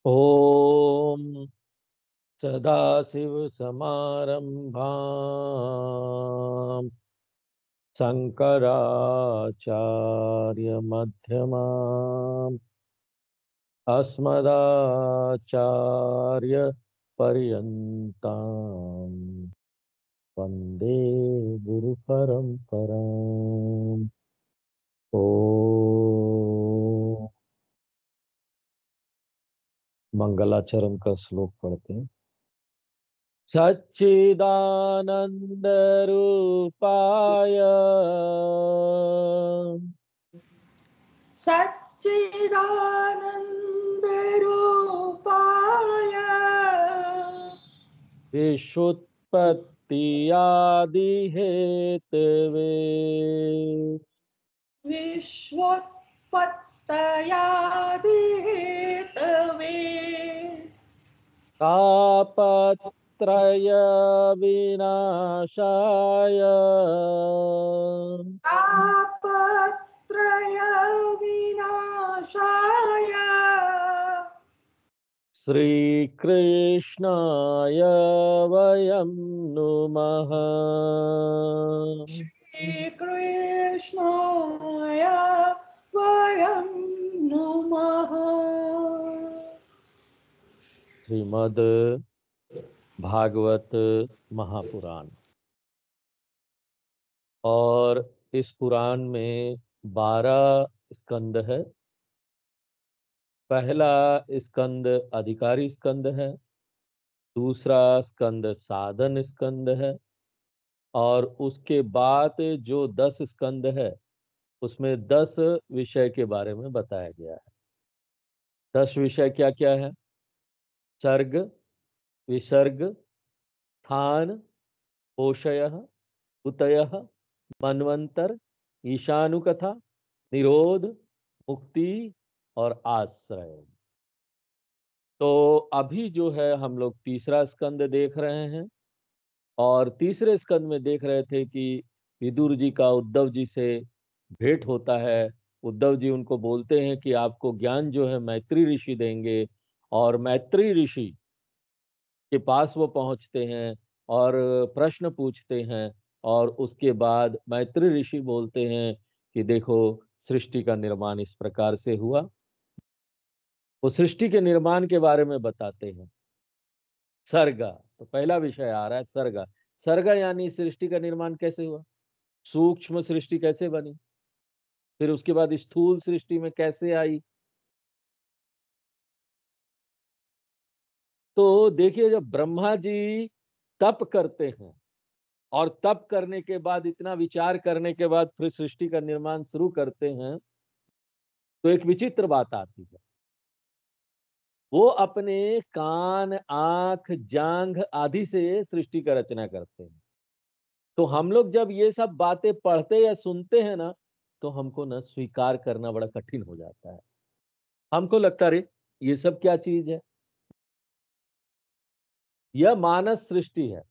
ओम सदाशिवसमारंभां शंकराचार्यमध्यमाम् अस्मदाचार्यपर्यन्तां वन्दे गुरुपरम्पराम्। ओम मंगलाचरण का श्लोक पढ़ते हैं। सच्चिदानंद रूपाय सच्चिदानन्दरूपाय विश्वोत्पत्त्यादि हेतवे विश्वोत्पत्त्यादिहेतवे तापत्रय विनाशाय तापत्रय विनाशाय श्री कृष्णाय वयं नुमः। श्रीकृष्णाय वयं नुमः। श्रीमद् भागवत महापुराण। और इस पुराण में 12 स्कंद है। पहला स्कंद अधिकारी स्कंद है, दूसरा स्कंद साधन स्कंद है, और उसके बाद जो 10 स्कंद है उसमें 10 विषय के बारे में बताया गया है। 10 विषय क्या क्या है? सर्ग, विसर्ग, स्थान, पोषयः, उतयः, मनवंतर, ईशानुकथा, निरोध, मुक्ति और आश्रय। तो अभी जो है हम लोग तीसरा स्कंद देख रहे हैं, और तीसरे स्कंद में देख रहे थे कि विदुर जी का उद्धव जी से भेंट होता है। उद्धव जी उनको बोलते हैं कि आपको ज्ञान जो है मैत्री ऋषि देंगे, और मैत्री ऋषि के पास वो पहुंचते हैं और प्रश्न पूछते हैं। और उसके बाद मैत्री ऋषि बोलते हैं कि देखो, सृष्टि का निर्माण इस प्रकार से हुआ। वो सृष्टि के निर्माण के बारे में बताते हैं। सर्गा, तो पहला विषय आ रहा है सर्गा। सर्गा यानी सृष्टि का निर्माण कैसे हुआ, सूक्ष्म सृष्टि कैसे बनी, फिर उसके बाद स्थूल सृष्टि में कैसे आई। तो देखिए, जब ब्रह्मा जी तप करते हैं और तप करने के बाद, इतना विचार करने के बाद फिर सृष्टि का निर्माण शुरू करते हैं, तो एक विचित्र बात आती है। वो अपने कान, आंख, जांघ आदि से सृष्टि का रचना करते हैं। तो हम लोग जब ये सब बातें पढ़ते या सुनते हैं ना, तो हमको ना स्वीकार करना बड़ा कठिन हो जाता है। हमको लगता है ये सब क्या चीज है। यह मानस सृष्टि है।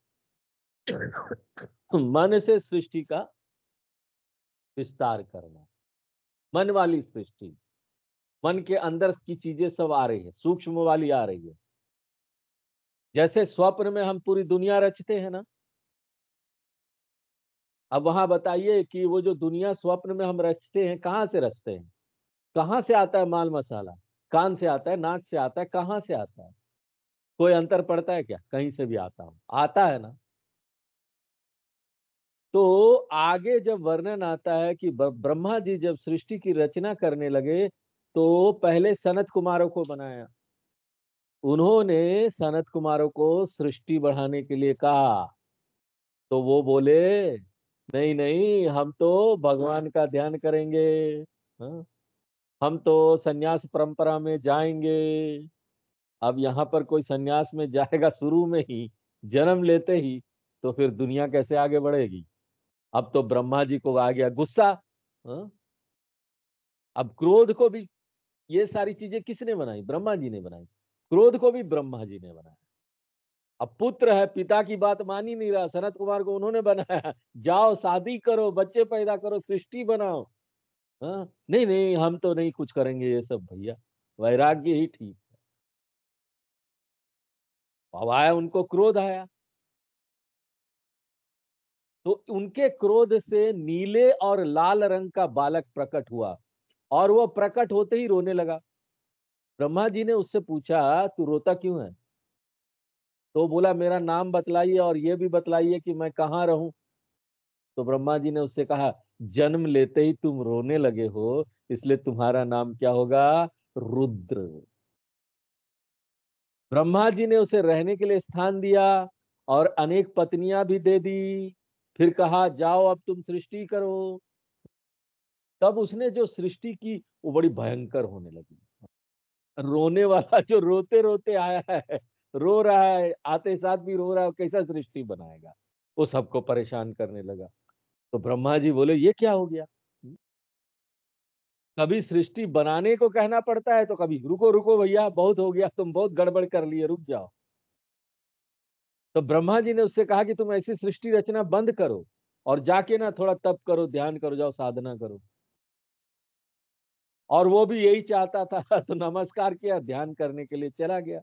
मन से सृष्टि का विस्तार करना, मन वाली सृष्टि, मन के अंदर की चीजें सब आ रही है, सूक्ष्म वाली आ रही है। जैसे स्वप्न में हम पूरी दुनिया रचते हैं ना। अब वहां बताइए कि वो जो दुनिया स्वप्न में हम रचते हैं, कहाँ से रचते हैं? कहाँ से आता है माल मसाला? कान से आता है, नाक से आता है, कहाँ से आता है? कोई अंतर पड़ता है क्या? कहीं से भी आता हो, आता है ना। तो आगे जब वर्णन आता है कि ब्रह्मा जी जब सृष्टि की रचना करने लगे, तो पहले सनत कुमारों को बनाया। उन्होंने सनत कुमारों को सृष्टि बढ़ाने के लिए कहा, तो वो बोले नहीं नहीं, हम तो भगवान का ध्यान करेंगे। हाँ? हम तो सन्यास परंपरा में जाएंगे। अब यहाँ पर कोई सन्यास में जाएगा शुरू में ही, जन्म लेते ही, तो फिर दुनिया कैसे आगे बढ़ेगी? अब तो ब्रह्मा जी को आ गया गुस्सा। हाँ? अब क्रोध को भी, ये सारी चीजें किसने बनाई? ब्रह्मा जी ने बनाई। क्रोध को भी ब्रह्मा जी ने बनाया। अब पुत्र है, पिता की बात मान ही नहीं रहा, सनत कुमार को उन्होंने बनाया। जाओ शादी करो, बच्चे पैदा करो, सृष्टि बनाओ। हाँ? नहीं नहीं, हम तो नहीं कुछ करेंगे ये सब भैया, वैराग्य ही ठीक। अब आया, उनको क्रोध आया, तो उनके क्रोध से नीले और लाल रंग का बालक प्रकट हुआ, और वो प्रकट होते ही रोने लगा। ब्रह्मा जी ने उससे पूछा, तू रोता क्यों है? तो बोला, मेरा नाम बतलाइए और ये भी बतलाइए कि मैं कहाँ रहूं। तो ब्रह्मा जी ने उससे कहा, जन्म लेते ही तुम रोने लगे हो, इसलिए तुम्हारा नाम क्या होगा? रुद्र। ब्रह्मा जी ने उसे रहने के लिए स्थान दिया और अनेक पत्नियां भी दे दी। फिर कहा, जाओ अब तुम सृष्टि करो। तब उसने जो सृष्टि की वो बड़ी भयंकर होने लगी। रोने वाला जो रोते रोते आया है, रो रहा है, आते साथ भी रो रहा है, कैसा सृष्टि बनाएगा? वो सबको परेशान करने लगा। तो ब्रह्मा जी बोले, ये क्या हो गया? कभी सृष्टि बनाने को कहना पड़ता है, तो कभी रुको रुको भैया, बहुत हो गया, तुम बहुत गड़बड़ कर लिए, रुक जाओ। तो ब्रह्मा जी ने उससे कहा कि तुम ऐसी सृष्टि रचना बंद करो और जाके ना थोड़ा तप करो, ध्यान करो, जाओ साधना करो। और वो भी यही चाहता था तो नमस्कार किया, ध्यान करने के लिए चला गया।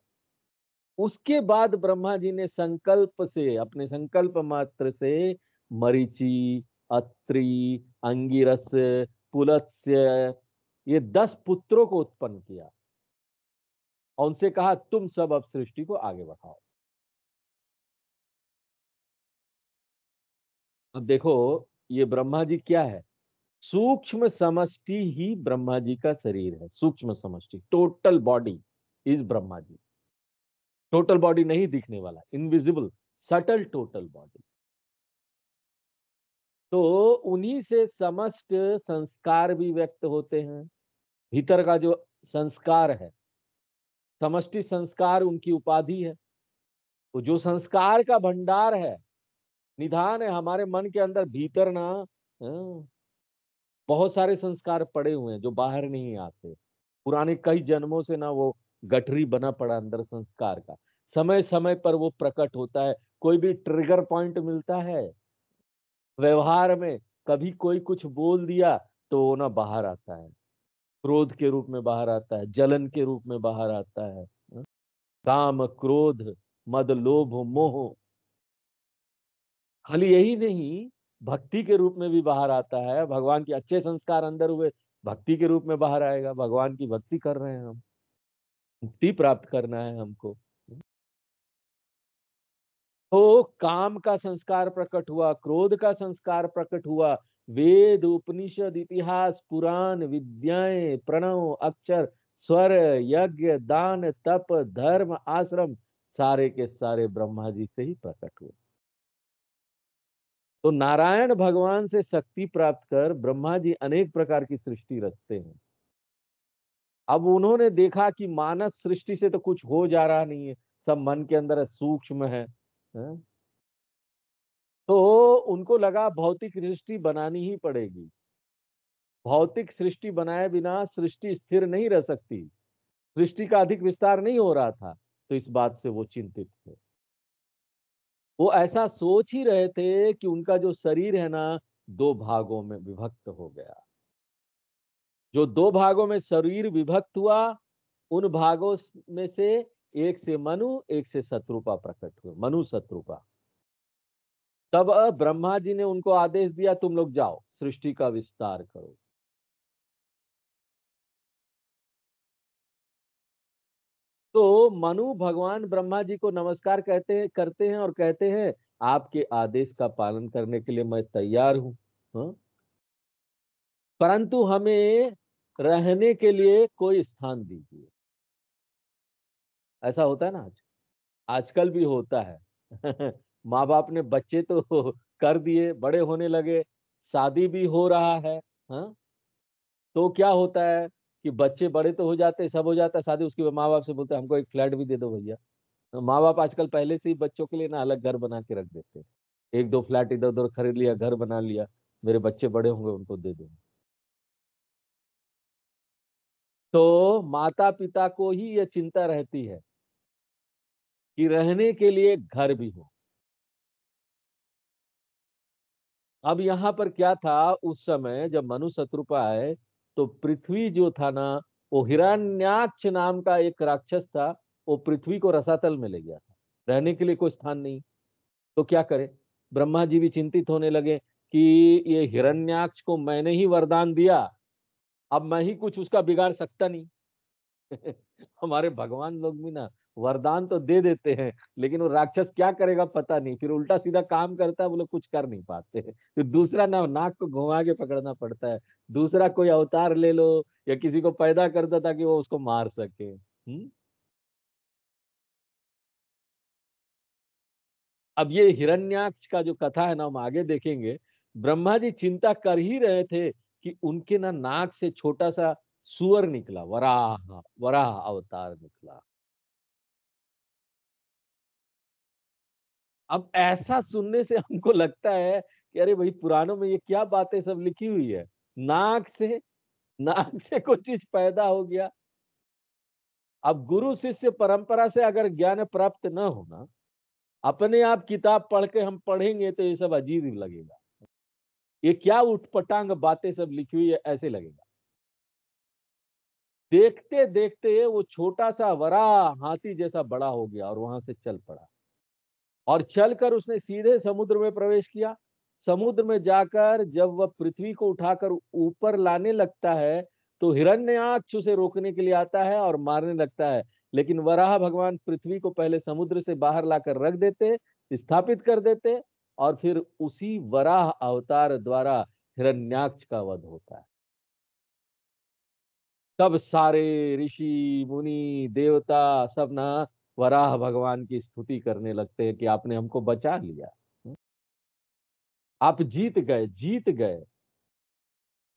उसके बाद ब्रह्मा जी ने संकल्प से, अपने संकल्प मात्र से मरीचि, अत्रि, अंगिरस, पुलत्स्य, ये 10 पुत्रों को उत्पन्न किया और उनसे कहा, तुम सब अब सृष्टि को आगे बढ़ाओ। अब देखो, ये ब्रह्मा जी क्या है? सूक्ष्म समष्टि ही ब्रह्मा जी का शरीर है। सूक्ष्म समष्टि, total body is Brahma ji. Total body नहीं दिखने वाला, इनविजिबल, सटल टोटल बॉडी। तो उन्हीं से समस्त संस्कार भी व्यक्त होते हैं। भीतर का जो संस्कार है, समष्टि संस्कार उनकी उपाधि है। तो जो संस्कार का भंडार है, निधान है हमारे मन के अंदर, भीतर ना, हाँ, बहुत सारे संस्कार पड़े हुए हैं जो बाहर नहीं आते। पुराने कई जन्मों से ना वो गठरी बना पड़ा अंदर संस्कार का। समय समय पर वो प्रकट होता है। कोई भी ट्रिगर पॉइंट मिलता है व्यवहार में, कभी कोई कुछ बोल दिया तो वो ना बाहर आता है, क्रोध के रूप में बाहर आता है, जलन के रूप में बाहर आता है, काम, क्रोध, मद, लोभ, मोह। खाली यही नहीं, भक्ति के रूप में भी बाहर आता है। भगवान के अच्छे संस्कार अंदर हुए, भक्ति के रूप में बाहर आएगा। भगवान की भक्ति कर रहे हैं हम, मुक्ति प्राप्त करना है हमको, तो काम का संस्कार प्रकट हुआ, क्रोध का संस्कार प्रकट हुआ। वेद, उपनिषद, इतिहास, पुराण, विद्याएं, प्रणव, अक्षर, स्वर, यज्ञ, दान, तप, धर्म, आश्रम, सारे के सारे ब्रह्मा जी से ही प्रकट हुए। तो नारायण भगवान से शक्ति प्राप्त कर ब्रह्मा जी अनेक प्रकार की सृष्टि रचते हैं। अब उन्होंने देखा कि मानस सृष्टि से तो कुछ हो जा रहा नहीं है, सब मन के अंदर सूक्ष्म है। तो उनको लगा भौतिक सृष्टि बनानी ही पड़ेगी। भौतिक सृष्टि बनाए बिना सृष्टि स्थिर नहीं रह सकती। सृष्टि का अधिक विस्तार नहीं हो रहा था, तो इस बात से वो चिंतित थे। वो ऐसा सोच ही रहे थे कि उनका जो शरीर है ना, 2 भागों में विभक्त हो गया। जो 2 भागों में शरीर विभक्त हुआ, उन भागों में से एक से मनु, एक से शत्रुपा प्रकट हुए, मनु शत्रुपा। तब ब्रह्मा जी ने उनको आदेश दिया, तुम लोग जाओ सृष्टि का विस्तार करो। तो मनु भगवान ब्रह्मा जी को नमस्कार करते हैं और कहते हैं, आपके आदेश का पालन करने के लिए मैं तैयार हूं, हाँ? परंतु हमें रहने के लिए कोई स्थान दीजिए। ऐसा होता है ना आज, आजकल भी होता है। माँ बाप ने बच्चे तो कर दिए, बड़े होने लगे, शादी भी हो रहा है, हाँ? तो क्या होता है कि बच्चे बड़े तो हो जाते, सब हो जाता है, शादी, उसके बाद माँ बाप से बोलते हैं हमको एक फ्लैट भी दे दो भैया। तो माँ बाप आजकल पहले से ही बच्चों के लिए ना अलग घर बना के रख देते हैं। 1-2 फ्लैट इधर उधर खरीद लिया, घर बना लिया, मेरे बच्चे बड़े होंगे उनको दे दूंगा। तो माता पिता को ही यह चिंता रहती है कि रहने के लिए घर भी हो। अब यहाँ पर क्या था, उस समय जब मनु शत्रुपा आए, तो पृथ्वी जो था ना, वो हिरण्याक्ष नाम का एक राक्षस था, वो पृथ्वी को रसातल में ले गया था। रहने के लिए कोई स्थान नहीं। तो क्या करे? ब्रह्मा जी भी चिंतित होने लगे कि ये हिरण्याक्ष को मैंने ही वरदान दिया, अब मैं ही कुछ उसका बिगाड़ सकता नहीं। हमारे भगवान लोग भी ना वरदान तो दे देते हैं, लेकिन वो राक्षस क्या करेगा पता नहीं, फिर उल्टा सीधा काम करता है, वो लोग कुछ कर नहीं पाते। फिर दूसरा ना नाक को घुमा के पकड़ना पड़ता है, दूसरा कोई अवतार ले लो या किसी को पैदा कर दो ताकि वो उसको मार सके। अब ये हिरण्याक्ष का जो कथा है ना, हम आगे देखेंगे। ब्रह्मा जी चिंता कर ही रहे थे कि उनके ना नाक से छोटा सा सुअर निकला, वराह वराह अवतार निकला। अब ऐसा सुनने से हमको लगता है कि अरे भाई, पुराणों में ये क्या बातें सब लिखी हुई है। नाक से नाक से कोई चीज पैदा हो गया। अब गुरु शिष्य परंपरा से अगर ज्ञान प्राप्त न होना, अपने आप किताब पढ़ के हम पढ़ेंगे तो ये सब अजीब ही लगेगा। ये क्या उठपटांग बातें सब लिखी हुई है ऐसे लगेगा। देखते देखते वो छोटा सा वरा हाथी जैसा बड़ा हो गया और वहां से चल पड़ा, और चलकर उसने सीधे समुद्र में प्रवेश किया। समुद्र में जाकर जब वह पृथ्वी को उठाकर ऊपर लाने लगता है, तो हिरण्याक्ष उसे रोकने के लिए आता है और मारने लगता है। लेकिन वराह भगवान पृथ्वी को पहले समुद्र से बाहर लाकर रख देते, स्थापित कर देते, और फिर उसी वराह अवतार द्वारा हिरण्याक्ष का वध होता है। तब सारे ऋषि मुनि देवता सब ना वराह भगवान की स्तुति करने लगते हैं कि आपने हमको बचा लिया, आप जीत गए, जीत गए।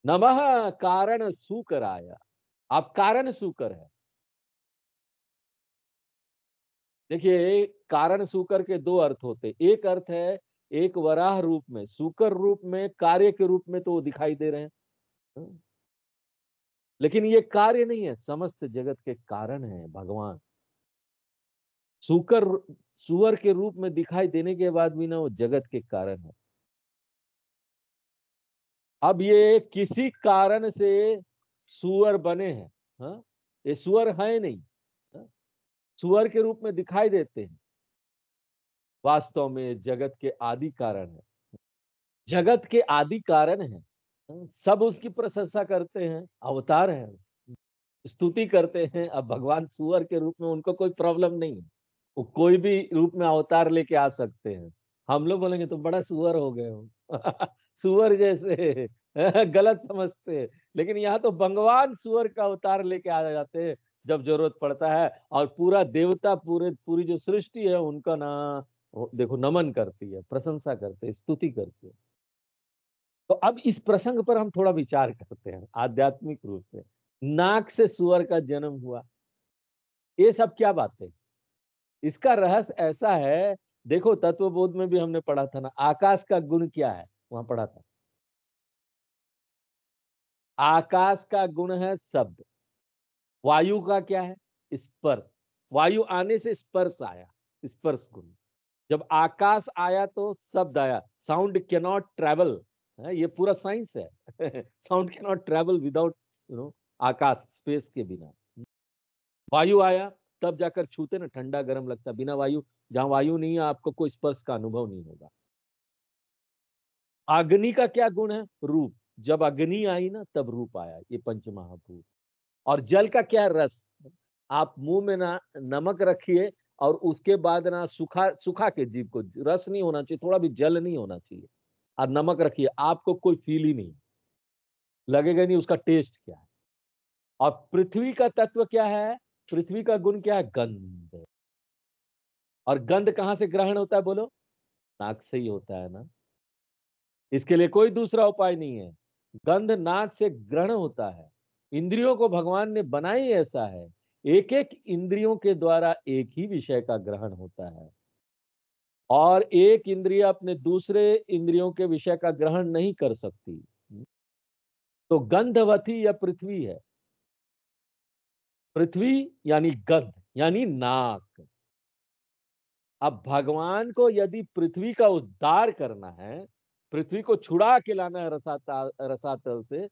नमः कारण सुकराय। आप कारण सुकर है। देखिए, कारण सुकर के दो अर्थ होते, एक अर्थ है एक वराह रूप में, सुकर रूप में, कार्य के रूप में तो वो दिखाई दे रहे हैं। लेकिन ये कार्य नहीं है, समस्त जगत के कारण है भगवान। सुकर सुअर के रूप में दिखाई देने के बाद भी ना वो जगत के कारण है। अब ये किसी कारण से सुअर बने हैं। हाँ, ये सुअर है नहीं। हाँ? सुअर के रूप में दिखाई देते हैं, वास्तव में जगत के आदि कारण है। जगत के आदि कारण है। हाँ? सब उसकी प्रशंसा करते हैं, अवतार है, स्तुति करते हैं। अब भगवान सुअर के रूप में, उनको कोई प्रॉब्लम नहीं है, वो कोई भी रूप में अवतार लेके आ सकते हैं। हम लोग बोलेंगे तो बड़ा सुअर हो गए हो। सुअर जैसे गलत समझते हैं। लेकिन यहाँ तो भगवान सुअर का अवतार लेके आ जाते हैं जब जरूरत पड़ता है, और पूरा देवता, पूरी जो सृष्टि है उनका ना देखो नमन करती है, प्रशंसा करते हैं, स्तुति करते हैं। तो अब इस प्रसंग पर हम थोड़ा विचार करते हैं आध्यात्मिक रूप से। नाक से सुअर का जन्म हुआ, ये सब क्या बात है? इसका रहस्य ऐसा है। देखो, तत्वबोध में भी हमने पढ़ा था ना, आकाश का गुण क्या है, वहां पढ़ा था। आकाश का गुण है शब्द। वायु का क्या है? स्पर्श। वायु आने से स्पर्श आया, स्पर्श गुण। जब आकाश आया तो शब्द आया। साउंड कैनॉट ट्रेवल, ये पूरा साइंस है। साउंड कैनॉट ट्रेवल विदाउट आकाश, स्पेस के बिना। वायु आया, तब जाकर छूते ना ठंडा गर्म लगता, बिना वायु, जहां वायु नहीं है आपको कोई स्पर्श का अनुभव नहीं होगा। अग्नि का क्या गुण है? रूप। जब अग्नि आई ना तब रूप आया, ये पंच महाभूत। और जल का क्या है? रस। आप मुंह में ना नमक रखिए, और उसके बाद ना सुखा सुखा के जीभ को, रस नहीं होना चाहिए, थोड़ा भी जल नहीं होना चाहिए, और नमक रखिए, आपको कोई फील ही नहीं लगेगा, नहीं उसका टेस्ट क्या है। और पृथ्वी का तत्व क्या है? पृथ्वी का गुण क्या है? गंध। और गंध कहां से ग्रहण होता है बोलो? नाक से ही होता है ना। इसके लिए कोई दूसरा उपाय नहीं है। गंध नाक से ग्रहण होता है। इंद्रियों को भगवान ने बनाई ऐसा है, एक एक इंद्रियों के द्वारा एक ही विषय का ग्रहण होता है, और एक इंद्रिय अपने दूसरे इंद्रियों के विषय का ग्रहण नहीं कर सकती। तो गंधवती या पृथ्वी है। पृथ्वी यानी गंध, यानी नाक। अब भगवान को यदि पृथ्वी का उद्धार करना है, पृथ्वी को छुड़ा के लाना है रसातल से,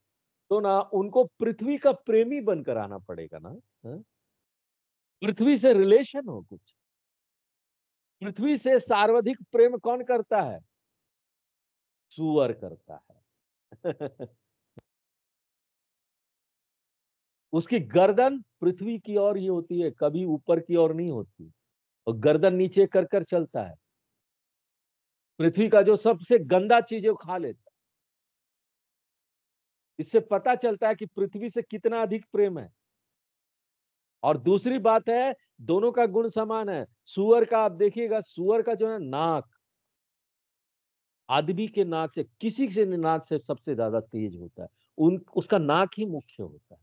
तो ना उनको पृथ्वी का प्रेमी बनकर आना पड़ेगा ना। हाँ? पृथ्वी से रिलेशन हो कुछ। पृथ्वी से सर्वाधिक प्रेम कौन करता है? सुअर करता है। उसकी गर्दन पृथ्वी की ओर ही होती है, कभी ऊपर की ओर नहीं होती, और गर्दन नीचे कर कर चलता है। पृथ्वी का जो सबसे गंदा चीज है वो खा लेता है। इससे पता चलता है कि पृथ्वी से कितना अधिक प्रेम है। और दूसरी बात है, दोनों का गुण समान है। सुअर का आप देखिएगा, सुअर का जो है नाक, आदमी के नाक से, किसी से नाक से सबसे ज्यादा तेज होता है। उसका नाक ही मुख्य होता है,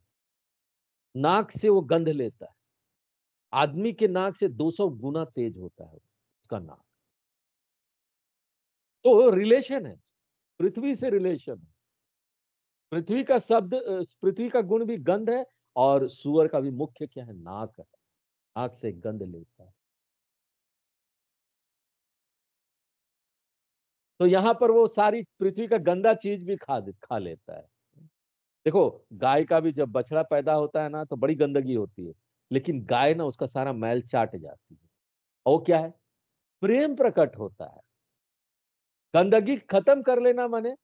नाक से वो गंध लेता है। आदमी के नाक से 200 गुना तेज होता है उसका नाक। तो रिलेशन है, पृथ्वी से रिलेशन है। पृथ्वी का शब्द, पृथ्वी का गुण भी गंध है, और सुअर का भी मुख्य क्या है? नाक है, नाक से गंध लेता है। तो यहां पर वो सारी पृथ्वी का गंदा चीज भी खा लेता है। देखो, गाय का भी जब बछड़ा पैदा होता है ना, तो बड़ी गंदगी होती है, लेकिन गाय ना उसका सारा मैल चाट जाती है। और क्या है? प्रेम प्रकट होता है। गंदगी खत्म कर लेना माने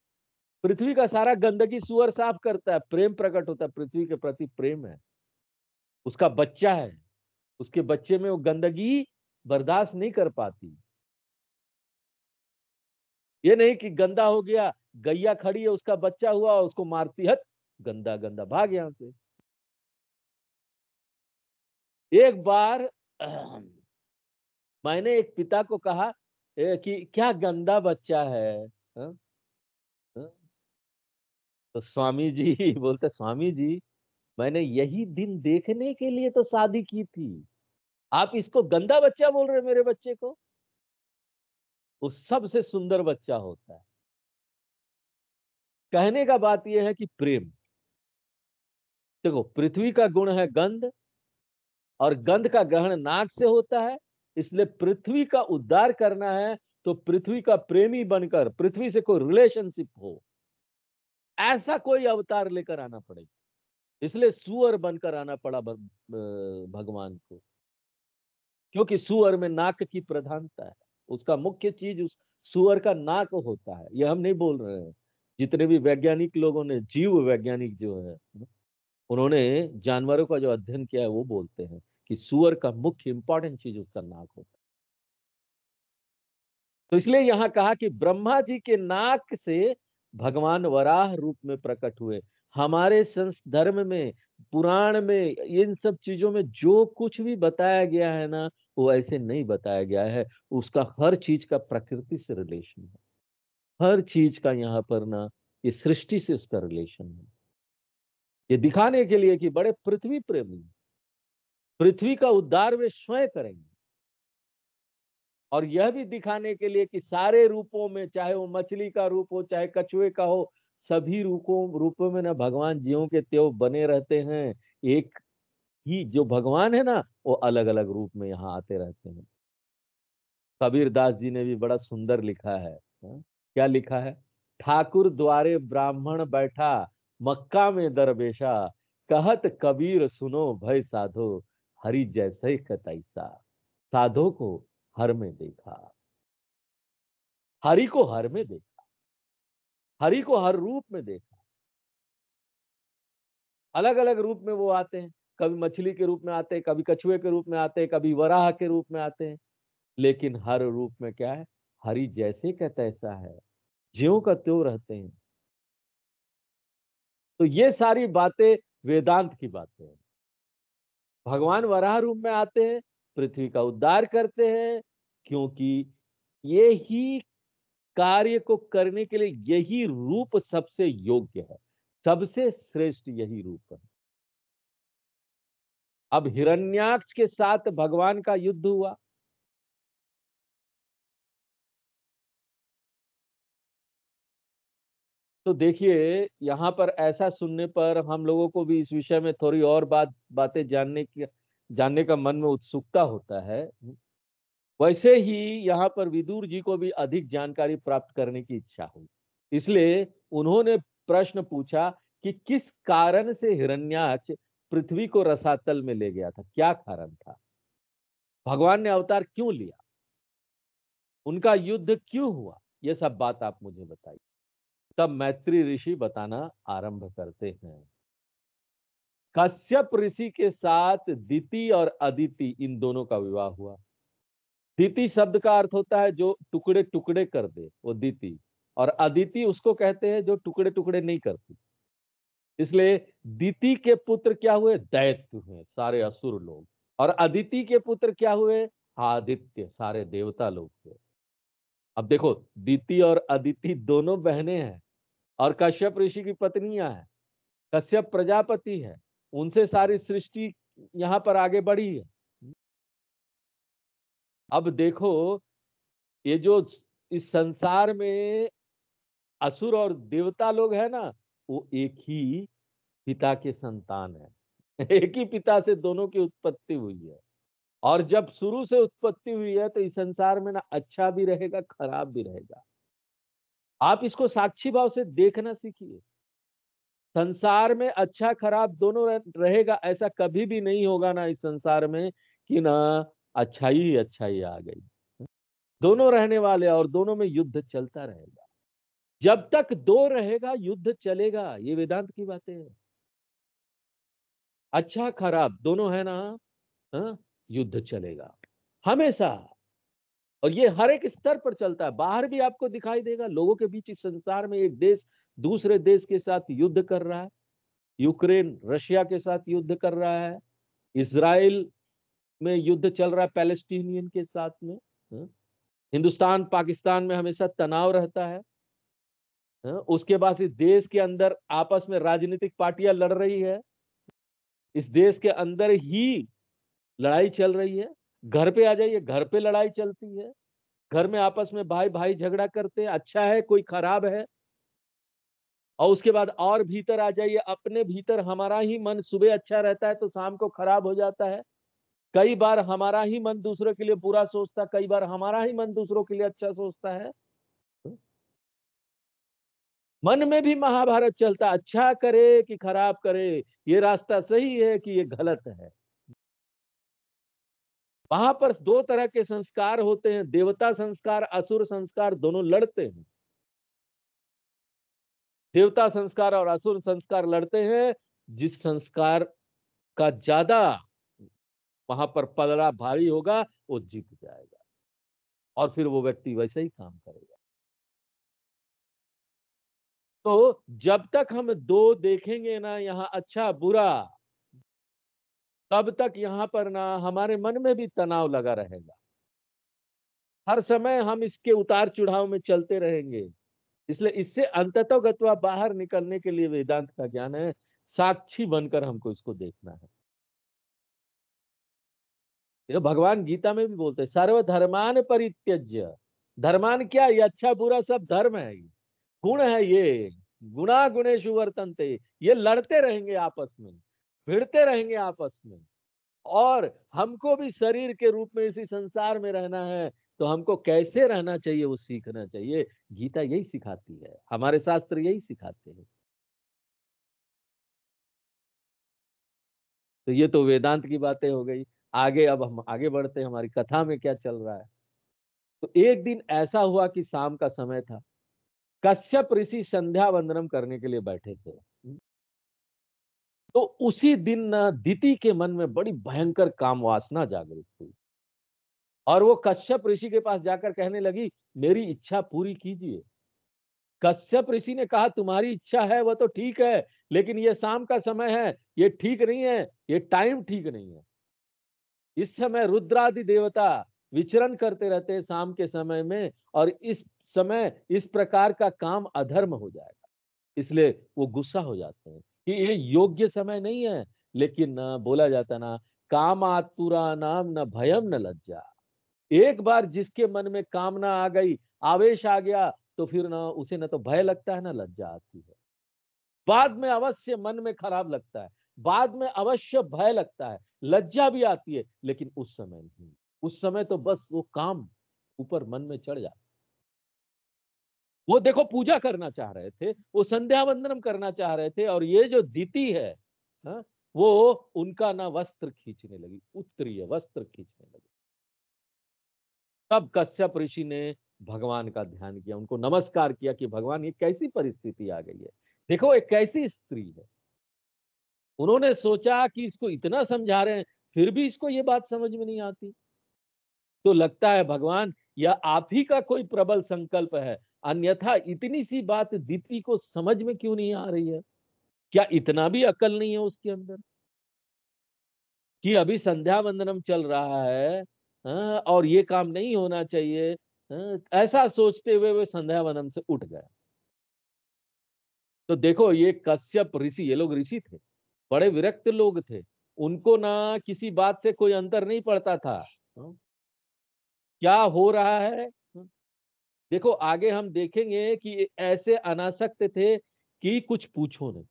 पृथ्वी का सारा गंदगी सुअर साफ करता है, प्रेम प्रकट होता है, पृथ्वी के प्रति प्रेम है। उसका बच्चा है, उसके बच्चे में वो गंदगी बर्दाश्त नहीं कर पाती। ये नहीं कि गंदा हो गया, गैया खड़ी है, उसका बच्चा हुआ, उसको मारती, हट गंदा गंदा, भाग यहां से। एक बार मैंने एक पिता को कहा कि क्या गंदा बच्चा है। हा? हा? तो स्वामी जी बोलते, स्वामी जी मैंने यही दिन देखने के लिए तो शादी की थी, आप इसको गंदा बच्चा बोल रहे मेरे बच्चे को? वो सबसे सुंदर बच्चा होता है। कहने का बात यह है कि प्रेम, देखो पृथ्वी का गुण है गंध, और गंध का ग्रहण नाक से होता है। इसलिए पृथ्वी का उद्धार करना है तो पृथ्वी का प्रेमी बनकर, पृथ्वी से कोई रिलेशनशिप हो, ऐसा कोई अवतार लेकर आना पड़ेगा। इसलिए सुअर बनकर आना पड़ा भगवान को, क्योंकि सुअर में नाक की प्रधानता है। उसका मुख्य चीज उस सुअर का नाक होता है। यह हम नहीं बोल रहे हैं, जितने भी वैज्ञानिक लोगों ने, जीव वैज्ञानिक जो है, उन्होंने जानवरों का जो अध्ययन किया है, वो बोलते हैं कि सुअर का मुख्य इंपॉर्टेंट चीज उसका नाक होता है। तो इसलिए यहां कहा कि ब्रह्मा जी के नाक से भगवान वराह रूप में प्रकट हुए। हमारे धर्म में, पुराण में, इन सब चीजों में जो कुछ भी बताया गया है ना, वो ऐसे नहीं बताया गया है। उसका हर चीज का प्रकृति से रिलेशन है, हर चीज का यहाँ पर ना, ये सृष्टि से उसका रिलेशन है। ये दिखाने के लिए कि बड़े पृथ्वी प्रेमी, पृथ्वी का उद्धार वे स्वयं करेंगे। और यह भी दिखाने के लिए कि सारे रूपों में, चाहे वो मछली का रूप हो, चाहे कछुए का हो, सभी रूपों में ना भगवान ज्यों के त्यों बने रहते हैं। एक ही जो भगवान है ना, वो अलग अलग रूप में यहाँ आते रहते हैं। कबीर दास जी ने भी बड़ा सुंदर लिखा है। हाँ? क्या लिखा है? ठाकुर द्वारे ब्राह्मण बैठा, मक्का में दरवेशा, कहत कबीर सुनो भय साधो, हरि जैसे कतैसा। साधो को हर में देखा, हरि को हर में देखा, हरि को हर रूप में देखा। अलग अलग रूप में वो आते हैं, कभी मछली के रूप में आते हैं, कभी कछुए के रूप में आते हैं, कभी वराह के रूप में आते हैं, लेकिन हर रूप में क्या है? हरि जैसे का तैसा है, ज्यों का त्यों रहते हैं। तो ये सारी बातें वेदांत की बातें हैं। भगवान वराह रूप में आते हैं, पृथ्वी का उद्धार करते हैं, क्योंकि ये ही कार्य को करने के लिए यही रूप सबसे योग्य है, सबसे श्रेष्ठ यही रूप है। अब हिरण्याक्ष के साथ भगवान का युद्ध हुआ। तो देखिए, यहाँ पर ऐसा सुनने पर हम लोगों को भी इस विषय में थोड़ी और बातें जानने का मन में उत्सुकता होता है। वैसे ही यहाँ पर विदुर जी को भी अधिक जानकारी प्राप्त करने की इच्छा हुई। इसलिए उन्होंने प्रश्न पूछा कि किस कारण से हिरण्याक्ष पृथ्वी को रसातल में ले गया था, क्या कारण था, भगवान ने अवतार क्यों लिया। उनका युद्ध क्यों हुआ, ये सब बात आप मुझे बताइए। तब मैत्री ऋषि बताना आरंभ करते हैं। कश्यप ऋषि के साथ दिति और अदिति, इन दोनों का विवाह हुआ। दिति शब्द का अर्थ होता है जो टुकड़े टुकड़े कर दे, वो दिति। और अदिति उसको कहते हैं जो टुकड़े टुकड़े नहीं करती। इसलिए दिति के पुत्र क्या हुए, दैत्य हुए, सारे असुर लोग। और अदिति के पुत्र क्या हुए, आदित्य, सारे देवता लोग हुए। अब देखो, दिति और अदिति दोनों बहनें हैं और कश्यप ऋषि की पत्नियां हैं। कश्यप प्रजापति है, उनसे सारी सृष्टि यहां पर आगे बढ़ी है। अब देखो, ये जो इस संसार में असुर और देवता लोग हैं ना, वो एक ही पिता के संतान है। एक ही पिता से दोनों की उत्पत्ति हुई है। और जब शुरू से उत्पत्ति हुई है तो इस संसार में ना अच्छा भी रहेगा, खराब भी रहेगा। आप इसको साक्षी भाव से देखना सीखिए। संसार में अच्छा खराब दोनों रहेगा, ऐसा कभी भी नहीं होगा ना इस संसार में कि ना अच्छाई ही अच्छाई आ गई। दोनों रहने वाले और दोनों में युद्ध चलता रहेगा। जब तक दो रहेगा युद्ध चलेगा, ये वेदांत की बातें हैं। अच्छा खराब दोनों है ना, हाँ? युद्ध चलेगा हमेशा। और ये हर एक स्तर पर चलता है। बाहर भी आपको दिखाई देगा, लोगों के बीच इस संसार में एक देश दूसरे देश के साथ युद्ध कर रहा है। यूक्रेन रशिया के साथ युद्ध कर रहा है। इसराइल में युद्ध चल रहा है पैलेस्टीनियन के साथ में। हाँ? हिंदुस्तान पाकिस्तान में हमेशा तनाव रहता है। हाँ? उसके बाद इस देश के अंदर आपस में राजनीतिक पार्टियां लड़ रही है। इस देश के अंदर ही लड़ाई चल रही है। घर पे आ जाइए, घर पे लड़ाई चलती है। घर में आपस में भाई भाई झगड़ा करते हैं, अच्छा है कोई खराब है। और उसके बाद और भीतर आ जाइए, अपने भीतर हमारा ही मन सुबह अच्छा रहता है तो शाम को खराब हो जाता है। कई बार हमारा ही मन दूसरों के लिए बुरा सोचता है, कई बार हमारा ही मन दूसरों के लिए अच्छा सोचता है। मन में भी महाभारत चलता, अच्छा करे कि खराब करे, ये रास्ता सही है कि ये गलत है। वहां पर दो तरह के संस्कार होते हैं, देवता संस्कार, असुर संस्कार, दोनों लड़ते हैं। देवता संस्कार और असुर संस्कार लड़ते हैं। जिस संस्कार का ज्यादा वहां पर पलड़ा भारी होगा वो जीत जाएगा और फिर वो व्यक्ति वैसे ही काम करेगा। तो जब तक हम दो देखेंगे ना, यहाँ अच्छा बुरा, तब तक यहाँ पर ना हमारे मन में भी तनाव लगा रहेगा। हर समय हम इसके उतार चढ़ाव में चलते रहेंगे। इसलिए इससे अंततोगत्वा बाहर निकलने के लिए वेदांत का ज्ञान है। साक्षी बनकर हमको इसको देखना है। ये भगवान गीता में भी बोलते हैं, सर्वधर्मान परित्यज्य। धर्मान क्या, ये अच्छा बुरा सब धर्म है, ये गुण है, ये गुणा गुणेषु वर्तन्ते। ये लड़ते रहेंगे आपस में, भिड़ते रहेंगे आपस में। और हमको भी शरीर के रूप में इसी संसार में रहना है, तो हमको कैसे रहना चाहिए वो सीखना चाहिए। गीता यही सिखाती है, हमारे शास्त्र यही सिखाते हैं। तो ये तो वेदांत की बातें हो गई। आगे अब हम आगे बढ़ते हैं, हमारी कथा में क्या चल रहा है। तो एक दिन ऐसा हुआ कि शाम का समय था। कश्यप ऋषि संध्या वंदनम करने के लिए बैठे थे। तो उसी दिन न दिति के मन में बड़ी भयंकर काम वासना जागृत हुई और वो कश्यप ऋषि के पास जाकर कहने लगी, मेरी इच्छा पूरी कीजिए। कश्यप ऋषि ने कहा, तुम्हारी इच्छा है वह तो ठीक है, लेकिन ये शाम का समय है, ये ठीक नहीं है, ये टाइम ठीक नहीं है। इस समय रुद्रादि देवता विचरण करते रहते हैं शाम के समय में, और इस समय इस प्रकार का काम अधर्म हो जाएगा। इसलिए वो गुस्सा हो जाते हैं कि ये योग्य समय नहीं है। लेकिन न बोला जाता ना, काम आतुरा नाम न भयम न लज्जा। एक बार जिसके मन में कामना आ गई, आवेश आ गया, तो फिर ना उसे न तो भय लगता है ना लज्जा आती है। बाद में अवश्य मन में खराब लगता है, बाद में अवश्य भय लगता है, लज्जा भी आती है, लेकिन उस समय नहीं। उस समय तो बस वो काम ऊपर मन में चढ़ जाता। वो देखो पूजा करना चाह रहे थे, वो संध्या वंदनम करना चाह रहे थे, और ये जो दीति है, हाँ, वो उनका ना वस्त्र खींचने लगी, उत्तरीय वस्त्र खींचने लगी। तब कश्यप ऋषि ने भगवान का ध्यान किया, उनको नमस्कार किया कि भगवान ये कैसी परिस्थिति आ गई है, देखो एक कैसी स्त्री है। उन्होंने सोचा कि इसको इतना समझा रहे हैं फिर भी इसको ये बात समझ में नहीं आती, तो लगता है भगवान या आप ही का कोई प्रबल संकल्प है, अन्यथा इतनी सी बात दीति को समझ में क्यों नहीं आ रही है। क्या इतना भी अकल नहीं है उसके अंदर कि अभी संध्या वंदनम चल रहा है, और ये काम नहीं होना चाहिए। ऐसा सोचते हुए वे संध्या वंदन से उठ गए। तो देखो ये कश्यप ऋषि, ये लोग ऋषि थे, बड़े विरक्त लोग थे, उनको ना किसी बात से कोई अंतर नहीं पड़ता था। क्या हो रहा है, देखो आगे हम देखेंगे कि ऐसे अनासक्त थे कि कुछ पूछो नहीं।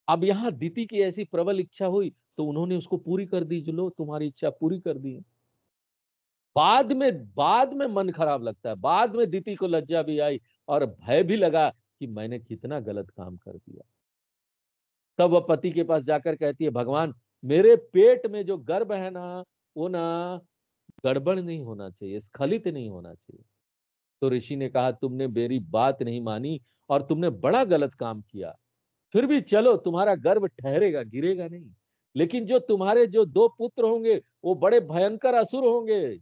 अब यहाँ दीति की ऐसी प्रबल इच्छा हुई तो उन्होंने उसको पूरी कर दी, जो लो तुम्हारी इच्छा पूरी कर दी। बाद में मन खराब लगता है, बाद में दीति को लज्जा भी आई और भय भी लगा कि मैंने कितना गलत काम कर दिया। तब वह पति के पास जाकर कहती है, भगवान मेरे पेट में जो गर्भ है ना, वो ना गड़बड़ नहीं होना चाहिए, स्खलित नहीं होना चाहिए। तो ऋषि ने कहा, तुमने मेरी बात नहीं मानी और तुमने बड़ा गलत काम किया। फिर भी चलो, तुम्हारा गर्भ ठहरेगा, गिरेगा नहीं। लेकिन जो तुम्हारे जो 2 पुत्र होंगे वो बड़े भयंकर असुर होंगे,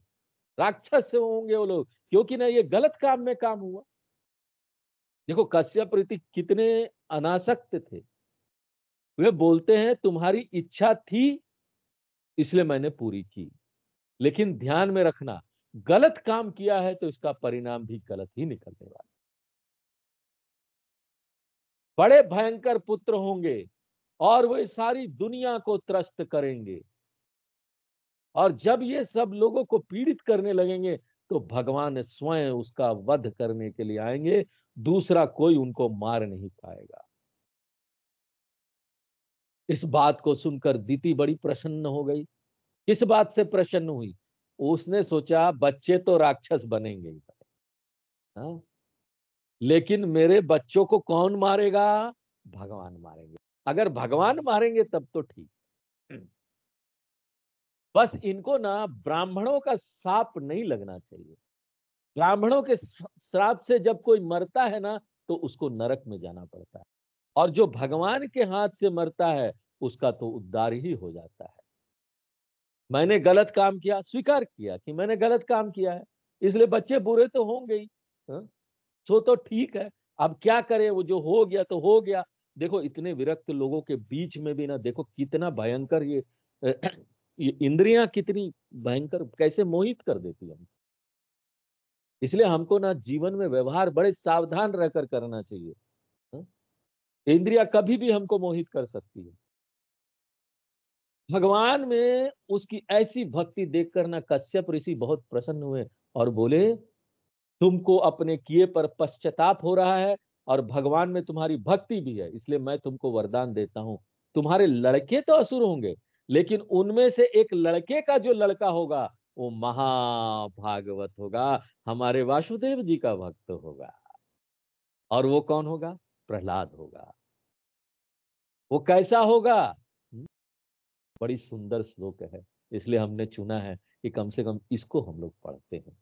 राक्षस होंगे वो लोग, क्योंकि ना ये गलत काम में काम हुआ। देखो कश्यप ऋषि कितने अनासक्त थे। वे बोलते हैं तुम्हारी इच्छा थी इसलिए मैंने पूरी की, लेकिन ध्यान में रखना गलत काम किया है तो इसका परिणाम भी गलत ही निकलने वाला। बड़े भयंकर पुत्र होंगे और वे सारी दुनिया को त्रस्त करेंगे, और जब ये सब लोगों को पीड़ित करने लगेंगे तो भगवान स्वयं उसका वध करने के लिए आएंगे, दूसरा कोई उनको मार नहीं पाएगा। इस बात को सुनकर दीति बड़ी प्रसन्न हो गई। किस बात से प्रसन्न हुई? उसने सोचा बच्चे तो राक्षस बनेंगे ही, हाँ? लेकिन मेरे बच्चों को कौन मारेगा? भगवान मारेंगे। अगर भगवान मारेंगे तब तो ठीक। बस इनको ना ब्राह्मणों का शाप नहीं लगना चाहिए। ब्राह्मणों के श्राप से जब कोई मरता है ना तो उसको नरक में जाना पड़ता है, और जो भगवान के हाथ से मरता है उसका तो उद्धार ही हो जाता है। मैंने गलत काम किया, स्वीकार किया कि मैंने गलत काम किया है, इसलिए बच्चे बुरे तो होंगे ही, हाँ? सो तो ठीक है, अब क्या करें, वो जो हो गया तो हो गया। देखो इतने विरक्त लोगों के बीच में भी ना, देखो कितना भयंकर ये इंद्रियां कितनी भयंकर कैसे मोहित कर देती है। इसलिए हमको ना जीवन में व्यवहार बड़े सावधान रहकर करना चाहिए, हाँ? इंद्रियां कभी भी हमको मोहित कर सकती है। भगवान में उसकी ऐसी भक्ति देखकर ना कश्यप ऋषि बहुत प्रसन्न हुए और बोले, तुमको अपने किए पर पश्चाताप हो रहा है और भगवान में तुम्हारी भक्ति भी है, इसलिए मैं तुमको वरदान देता हूं। तुम्हारे लड़के तो असुर होंगे, लेकिन उनमें से एक लड़के का जो लड़का होगा वो महाभागवत होगा, हमारे वासुदेव जी का भक्त होगा। और वो कौन होगा? प्रहलाद होगा। वो कैसा होगा? बड़ी सुंदर श्लोक है, इसलिए हमने चुना है कि कम से कम इसको हम लोग पढ़ते हैं।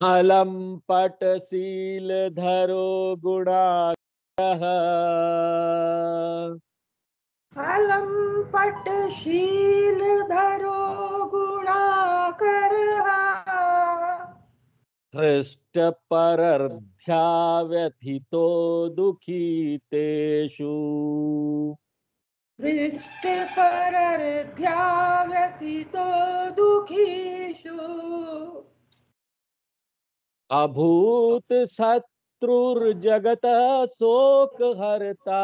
अलम पट शील धरो गुणाकरः, अलम पट शील धरो गुणाकरः, हृष्ट परर्ध्या व्यथितो दुखी तेषु, हृष्ट परर्ध्या व्यथितो दुःखीषु, अभूत शत्रुर्जगत शोक हरता,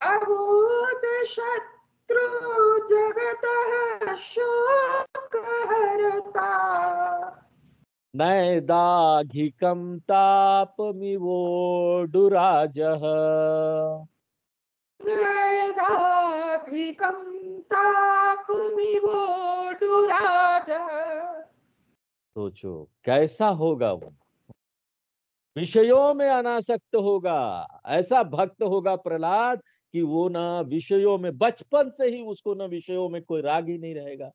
अभूत शत्रु जगतः शोकहर्ता, नैदाघिकं तापमिवोडुराजः, नैदाधिकं तापमिवोडुराजः। सोचो कैसा होगा वो, विषयों में अनासक्त होगा। ऐसा भक्त होगा प्रहलाद कि वो ना विषयों में, बचपन से ही उसको ना विषयों में कोई राग ही नहीं रहेगा।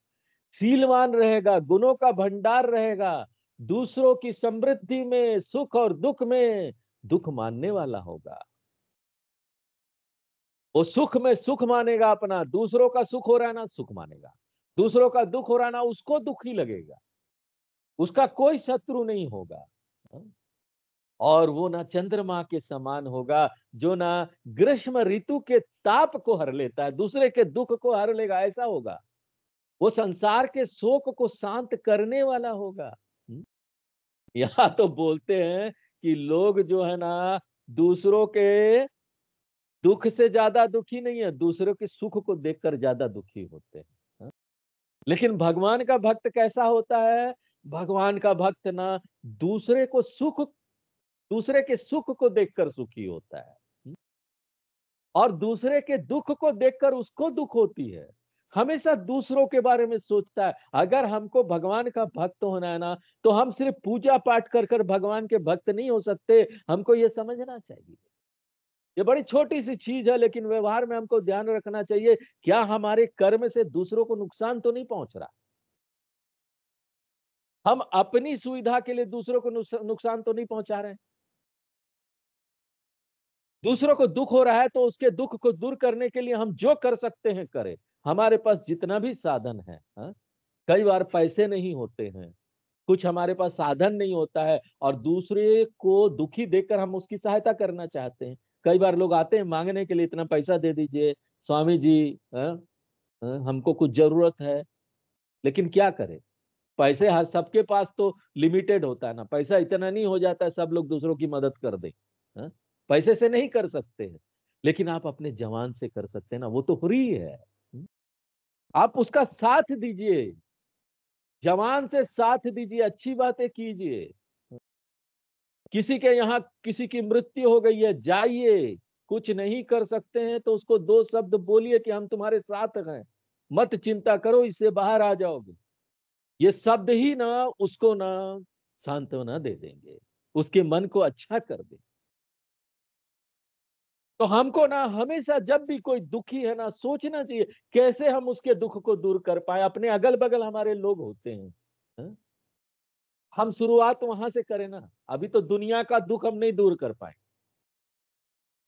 शीलवान रहेगा, गुणों का भंडार रहेगा, दूसरों की समृद्धि में, सुख और दुख में दुख मानने वाला होगा। वो सुख में सुख मानेगा अपना, दूसरों का सुख हो रहा है ना सुख मानेगा, दूसरों का दुख हो रहा है ना उसको दुख ही लगेगा, उसका कोई शत्रु नहीं होगा। और वो ना चंद्रमा के समान होगा जो ना ग्रीष्म ऋतु के ताप को हर लेता है, दूसरे के दुख को हर लेगा, ऐसा होगा। वो संसार के शोक को शांत करने वाला होगा। यहाँ तो बोलते हैं कि लोग जो है ना दूसरों के दुख से ज्यादा दुखी नहीं है, दूसरों के सुख को देखकर ज्यादा दुखी होते हैं। लेकिन भगवान का भक्त कैसा होता है? भगवान का भक्त ना दूसरे को सुख, दूसरे के सुख को देखकर सुखी होता है और दूसरे के दुख को देखकर उसको दुख होती है। हमेशा दूसरों के बारे में सोचता है। अगर हमको भगवान का भक्त होना है ना, तो हम सिर्फ पूजा पाठ कर कर भगवान के भक्त नहीं हो सकते, हमको ये समझना चाहिए। ये बड़ी छोटी सी चीज है, लेकिन व्यवहार में हमको ध्यान रखना चाहिए, क्या हमारे कर्म से दूसरों को नुकसान तो नहीं पहुंच रहा? हम अपनी सुविधा के लिए दूसरों को नुकसान तो नहीं पहुंचा रहे हैं? दूसरों को दुख हो रहा है तो उसके दुख को दूर करने के लिए हम जो कर सकते हैं करें। हमारे पास जितना भी साधन है, हाँ? कई बार पैसे नहीं होते हैं, कुछ हमारे पास साधन नहीं होता है और दूसरे को दुखी देखकर हम उसकी सहायता करना चाहते हैं। कई बार लोग आते हैं मांगने के लिए, इतना पैसा दे दीजिए स्वामी जी, हाँ? हमको कुछ जरूरत है। लेकिन क्या करें, पैसे हर सबके पास तो लिमिटेड होता है ना, पैसा इतना नहीं हो जाता है सब लोग दूसरों की मदद कर दें। हाँ? पैसे से नहीं कर सकते हैं, लेकिन आप अपने जवान से कर सकते हैं ना, वो तो फ्री है। आप उसका साथ दीजिए, जवान से साथ दीजिए, अच्छी बातें कीजिए। किसी के यहाँ किसी की मृत्यु हो गई है, जाइए, कुछ नहीं कर सकते हैं तो उसको दो शब्द बोलिए कि हम तुम्हारे साथ हैं, मत चिंता करो, इससे बाहर आ जाओगे। ये शब्द ही ना उसको ना सांत्वना दे देंगे, उसके मन को अच्छा कर देंगे। तो हमको ना हमेशा जब भी कोई दुखी है ना, सोचना चाहिए कैसे हम उसके दुख को दूर कर पाए। अपने अगल बगल हमारे लोग होते हैं, हाँ? हम शुरुआत वहां से करें ना। अभी तो दुनिया का दुख हम नहीं दूर कर पाए,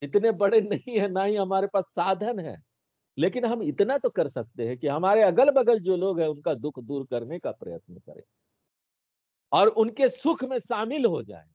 इतने बड़े नहीं है, ना ही हमारे पास साधन है, लेकिन हम इतना तो कर सकते हैं कि हमारे अगल बगल जो लोग हैं उनका दुख दूर करने का प्रयत्न करें और उनके सुख में शामिल हो जाए।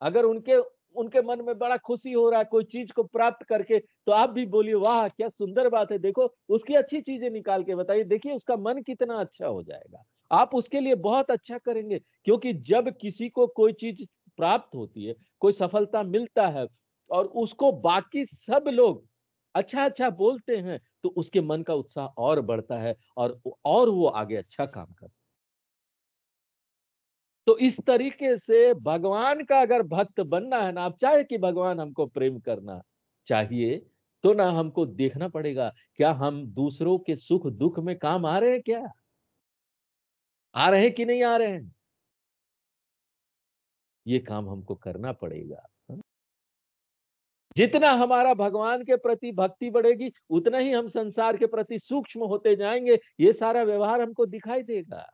अगर उनके उनके मन में बड़ा खुशी हो रहा है कोई चीज को प्राप्त करके, तो आप भी बोलिए वाह क्या सुंदर बात है, देखो उसकी अच्छी चीजें निकाल के बताइए, देखिए उसका मन कितना अच्छा हो जाएगा। आप उसके लिए बहुत अच्छा करेंगे, क्योंकि जब किसी को कोई चीज प्राप्त होती है, कोई सफलता मिलता है और उसको बाकी सब लोग अच्छा अच्छा बोलते हैं, तो उसके मन का उत्साह और बढ़ता है और वो आगे अच्छा काम करता है। तो इस तरीके से भगवान का अगर भक्त बनना है ना, आप चाहे कि भगवान हमको प्रेम करना चाहिए, तो ना हमको देखना पड़ेगा क्या हम दूसरों के सुख दुख में काम आ रहे हैं, क्या आ रहे हैं कि नहीं आ रहे हैं, ये काम हमको करना पड़ेगा। जितना हमारा भगवान के प्रति भक्ति बढ़ेगी, उतना ही हम संसार के प्रति सूक्ष्म होते जाएंगे। ये सारा व्यवहार हमको दिखाई देगा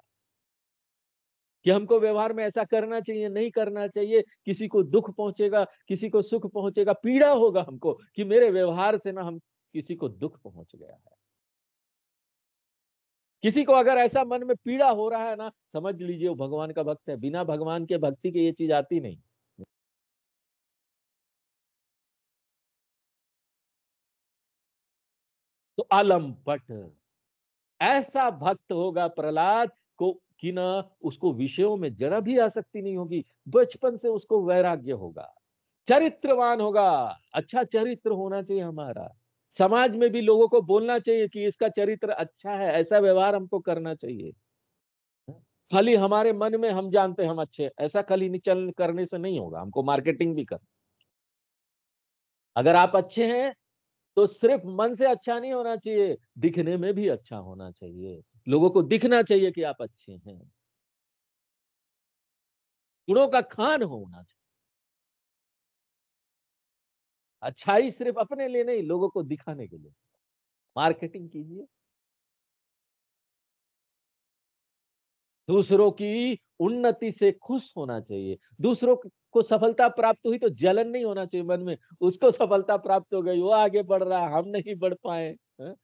कि हमको व्यवहार में ऐसा करना चाहिए, नहीं करना चाहिए, किसी को दुख पहुंचेगा, किसी को सुख पहुंचेगा, पीड़ा होगा हमको कि मेरे व्यवहार से ना हम किसी को दुख पहुंच गया है। किसी को अगर ऐसा मन में पीड़ा हो रहा है ना, समझ लीजिए वो भगवान का भक्त है। बिना भगवान के भक्ति के ये चीज आती नहीं। तो अलमपट ऐसा भक्त होगा प्रहलाद को कि ना उसको विषयों में जरा भी आसक्ति नहीं होगी, बचपन से उसको वैराग्य होगा, चरित्रवान होगा। अच्छा चरित्र होना चाहिए हमारा, समाज में भी लोगों को बोलना चाहिए कि इसका चरित्र अच्छा है, ऐसा व्यवहार हमको करना चाहिए। खाली हमारे मन में हम जानते हैं हम अच्छे हैं, ऐसा खाली निचल करने से नहीं होगा, हमको मार्केटिंग भी कर। अगर आप अच्छे हैं तो सिर्फ मन से अच्छा नहीं होना चाहिए, दिखने में भी अच्छा होना चाहिए, लोगों को दिखना चाहिए कि आप अच्छे हैं, गुणों का खान होना चाहिए। अच्छाई सिर्फ अपने लिए नहीं, लोगों को दिखाने के लिए मार्केटिंग कीजिए। दूसरों की उन्नति से खुश होना चाहिए। दूसरों को सफलता प्राप्त हुई तो जलन नहीं होना चाहिए मन में, उसको सफलता प्राप्त हो गई, वो आगे बढ़ रहा है, हम नहीं बढ़ पाए। हैं?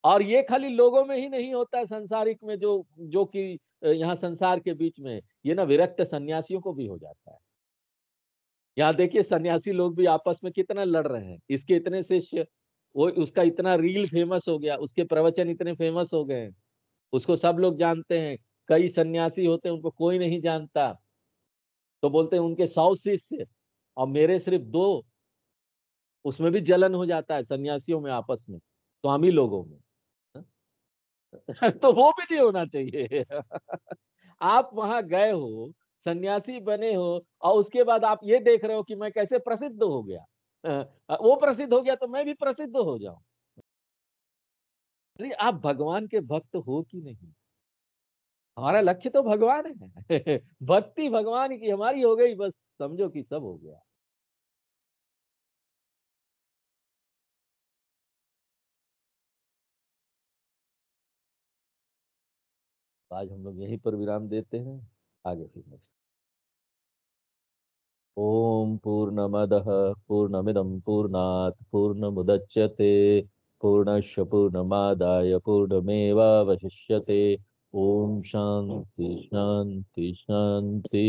और ये खाली लोगों में ही नहीं होता है, संसारिक में जो जो कि यहाँ संसार के बीच में, ये ना विरक्त सन्यासियों को भी हो जाता है। यहाँ देखिए सन्यासी लोग भी आपस में कितना लड़ रहे हैं, इसके इतने शिष्य, वो उसका इतना रील फेमस हो गया, उसके प्रवचन इतने फेमस हो गए, उसको सब लोग जानते हैं। कई सन्यासी होते हैं, उनको कोई नहीं जानता, तो बोलते हैं उनके 100 शिष्य और मेरे सिर्फ 2, उसमें भी जलन हो जाता है सन्यासियों में आपस में, स्वामी लोगों में। तो वो भी नहीं होना चाहिए। आप वहां गए हो, सन्यासी बने हो, और उसके बाद आप ये देख रहे हो कि मैं कैसे प्रसिद्ध हो गया, वो प्रसिद्ध हो गया तो मैं भी प्रसिद्ध हो जाऊं। अरे आप भगवान के भक्त हो कि नहीं? हमारा लक्ष्य तो भगवान है। भक्ति भगवान की हमारी हो गई, बस समझो कि सब हो गया। आज हम लोग यहीं पर विराम देते हैं, आगे फिर नेक्स्ट। ओम पूर्णमदः पूर्णमिदं पूर्णात् पूर्णमुदच्यते पूर्णस्य पूर्णमादाय पूर्णमेवावशिष्यते। ओम शांति शांति शांति।